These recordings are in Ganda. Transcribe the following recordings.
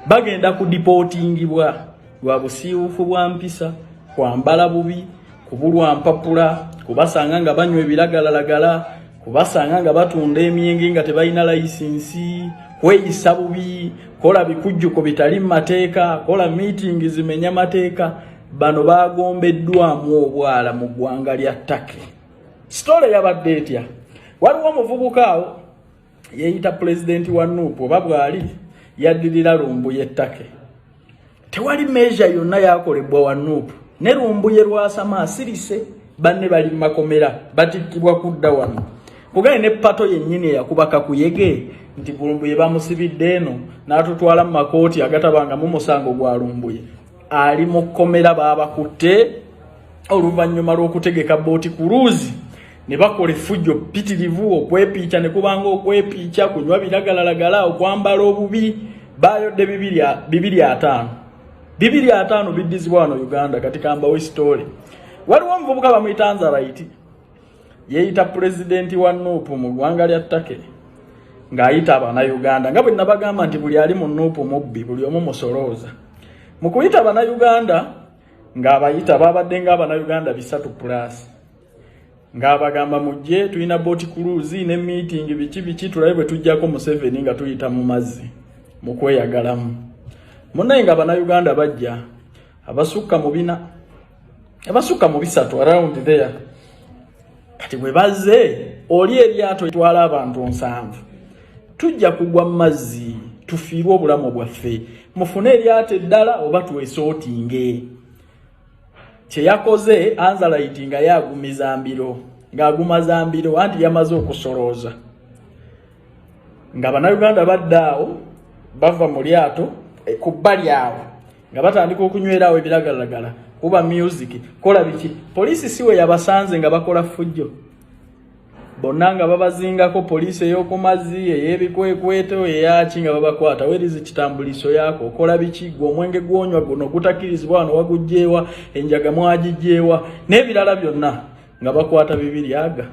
bagenda ku deportingibwa lwa busiiwufu bwa mpisa, kwambala bubi, kubulwa mpapula, kubasanga nga banywa ebiragalalagala, kubasanga nga batunda emyenge nga tebalina license, kweyisa bubi, kola bikujjuko bitali mateeka, kola meeting zimenya mateeka. Bano bagombeddwamu obwala mu ggwanga lya Turkey. Story yabadde etya? Waliwo omuvubuka awo yeyita president wa Nuupu oba bwali yaddirira Lumbuye Turkey. Tewali measure yonna yakolebwa wa Nuupu. Ne Lumbuye lwasama asirise banne bali makomera batikkibwa kudda wano. Kugaye ne pato yennyini yakubaka kuyege nti Lumbuye bamusibidde eno n'atutwala mu makooti agatabanga mu musango gwa Lumbuye. Ali mukomela babakutte oluvannyuma lw'okutegeka booti kuluzi ne bakola effujjo pitirivu okwepiica ne kubanga okwepiica kunywa biragalalagala okwambala obubi bayodde 250 biddizibwa wano Uganda kati kambawo story. Waliwo omuvubuka bamuyita Nzaraiti yeyita pulezidenti wa Nuupu mu ggwanga lya Turkey ng'ayita Abannayuganda nga bwe nabagamba nti buli ali mu Nuupu mubbi buli omu musolooza. Mu kuyita Abannayuganda ng'abayita babadde ng'Abannayuganda 3+ ng'abagamba mujje tulina boat cruise ne meeting biki tulabe bwe tujjako mu 7 nga tuyita mu mazzi mu kweyagalamu. Munnaye ng'Abannayuganda bajja abasukka mu 3 around there. Kati bwe bazze oli eryato etwala abantu 7 tujja kugwa mu mazzi tufiirwe obulamu bwaffe mufune eryato eddala oba twesotinge. Kye yakoze Anzaraiti nga yagumiza mbiro ng'agumaza mbiro anti yamaze okusolooza ng'Abannayuganda baddaawo bava mu lyato ku bbali awo nga batandika okunywerawo ebiragalalagala kuba music kola biki. Poliisi siwe yabasanze nga bakola fujjo bonna nga babazingako poliisi ey'oku mazzi ey'ebikwekweto eyaki nga babakwata werizi kitambuliso yako okola biki gwe omwenge gwonywa guno gutakirizibwa wano wagujjeewa enjaga mwagijjeewa n'ebirala byonna nga bakwata 200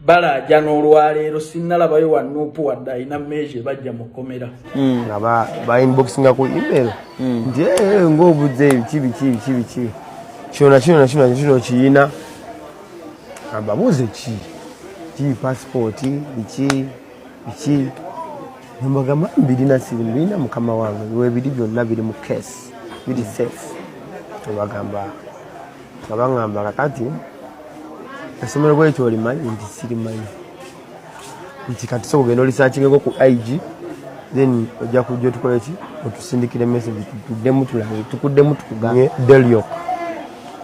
balaja n'olwaleero sinnalabayo wa Nuupu wadde alina measure bajja mukomera nga ba inboxinga ku email nti ng'obuze biki kino kiyina ababuze ki passport biki mbagamba mbirina mukama wange webiri byonna biri mu case biri safe mbagamba ngabangamba kakati esomero bwekyo olimanyi nti sirimanyi nti kati so kugenda olisaakingeko ku IG then ojja kujja tukola ki otusindikire message tukuddemu tukuganye Delio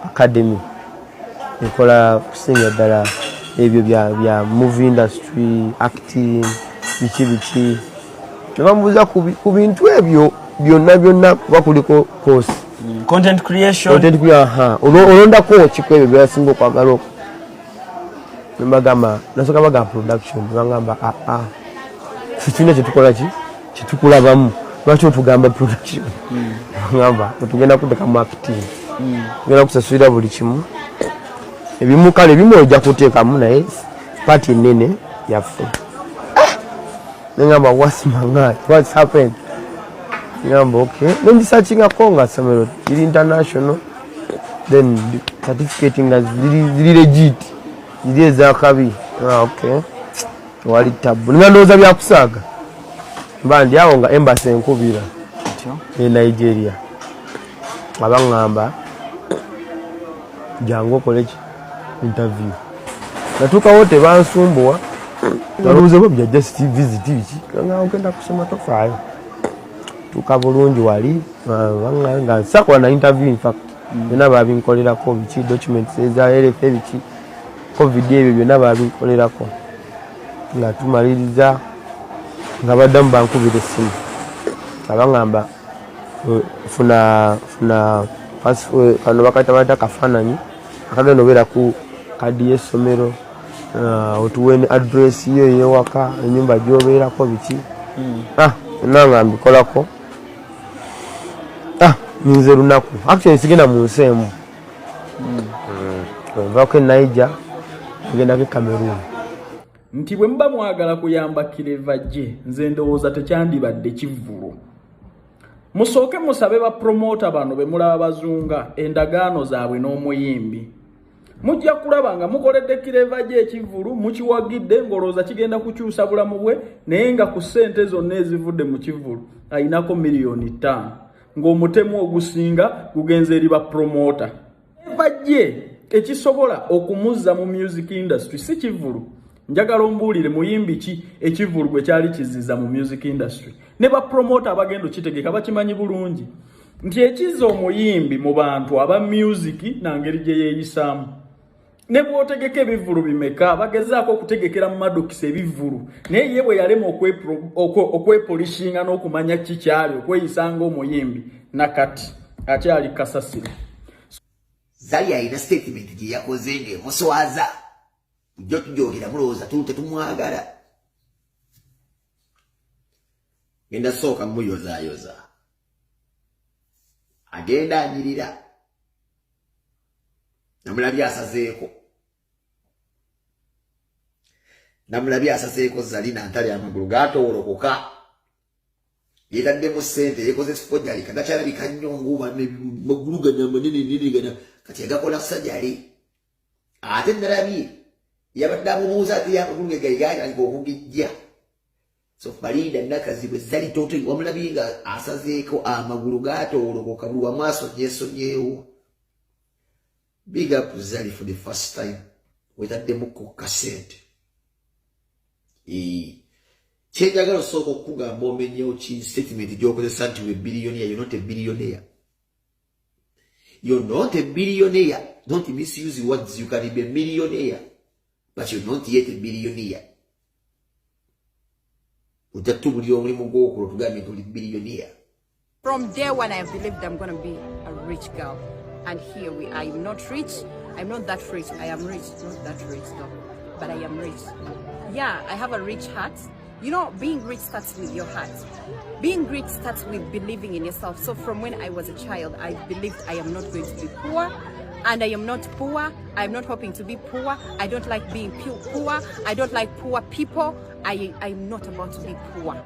Academy ekola kusinga ddala ebyo bya movie industry acting biki nebamubuuza ku bintu ebyo byonna kuba kuliko course content creation olondako kikwebyo byasinga okwagala okwo nembagamba nasoka bagamba production bangamba kitulina kyetukola kyetukulabamu lwaki otugamba production ngamba otugenda kudeka mu acting tugenda kusasulira buli kimu ebimu kale ebimu ojja kuteekamu naye party nene yaffe nengamba what's happened ngamba okay nendisearchingako nga somero iri international then certificate nga ziri legit ziri ezakabi okay wali tabu nga ndowooza byakusaaga mba ndi awo nga embassy enkubira e Nigeria abangamba jangu okole interview natuukawo tebansumbuwa baluuze babya just visit biki nga ogenda kusoma tofaayo tuka bulungi wali nga nsakola na interview in fact byonna babinkolerako biki documents eza LFA biki covid ebyo byonna babinkolerako nga tumaliriza nga baddamu bankubira essimu abangamba funa kano bakayita bayita kafaananyi akagenda obeera ku kadi y'essomero otuwe ne address yo ey'ewaka ennyumba gy'obeerako biki nanga mbikolako nze lunaku actually sigenda mu nsi emu nvako Niger tugendako Cameroon. Nti bwe mba mwagala kuyamba Claver nze ndowooza tekyandibadde kivvulo Musooke musabe ba promoter bano be mulaba bazunga endagaano zaabwe n'omuyimbi. Mujja kulaba nga mukoledde Claver gye ekivulu mukiwagidde ngolooza kigenda kukyusa bulamu bwe naye nga ku ssente zonna ezivudde mu kivulu ayinako miliyoni 5 ng'omutemu ogusinga gugenze eri ba promoter. Claver gye ekisobola okumuzza mu music industry si kivulu. Njagala ombuulire muyimbi ki ekivulu gwe kyali kizizza mu music industry. Ne ba promoter abagendo kitegeka bakimanyi bulungi nti ekizza omuyimbi mu bantu aba music na ngeri gye yeeyisaamu. Ne bw'otegeka ebivulu bimeka bagezaako okutegekera mu madokisi ebivulu naye ye bwe yalema okwepolishinga n'okumanya kikyali okweyisanga omuyimbi nakati akyali kasasiro. Zari alina statement gye yakoze ng'emuswaza jjo tujogera mulowooza tetumwagala. Genda sooka muyozaayoza agenda anyirira namulabye asazeeko Zari nantale amagulu gaatoolokoka yeetaddemu ssente yekoze sipojali kadakyalabika nnyo nguba magulu gana manene gana kati yagakola sajali ate nalabye yabadde amubuuza ati yamagulu ge gayigaaliko okugijja. So Farinda nakazi bwe Zari toto wamulabye nga asazeeko amagulu gaatoolokoka buli wamu asonyeewo. Big up Zari for the first time weetaddemu ku kasente. Kyenjagala osooka okugamba omenyewo ki statement gy'okozesa nti we billionaire. You're not a billionaire. You're not a billionaire. Don't misuse words. You can be a millionaire, but you're not yet a billionaire. From day one, I have believed I'm going to be a rich girl. And here we are. I'm not rich. I'm not that rich. I am rich. Not that rich, though. But I am rich. Yeah, I have a rich heart. You know, being rich starts with your heart. Being rich starts with believing in yourself. So from when I was a child, I believed I am not going to be poor. And I am not poor. I'm not hoping to be poor. I don't like being poor. I don't like poor people. I'm not about to be poor.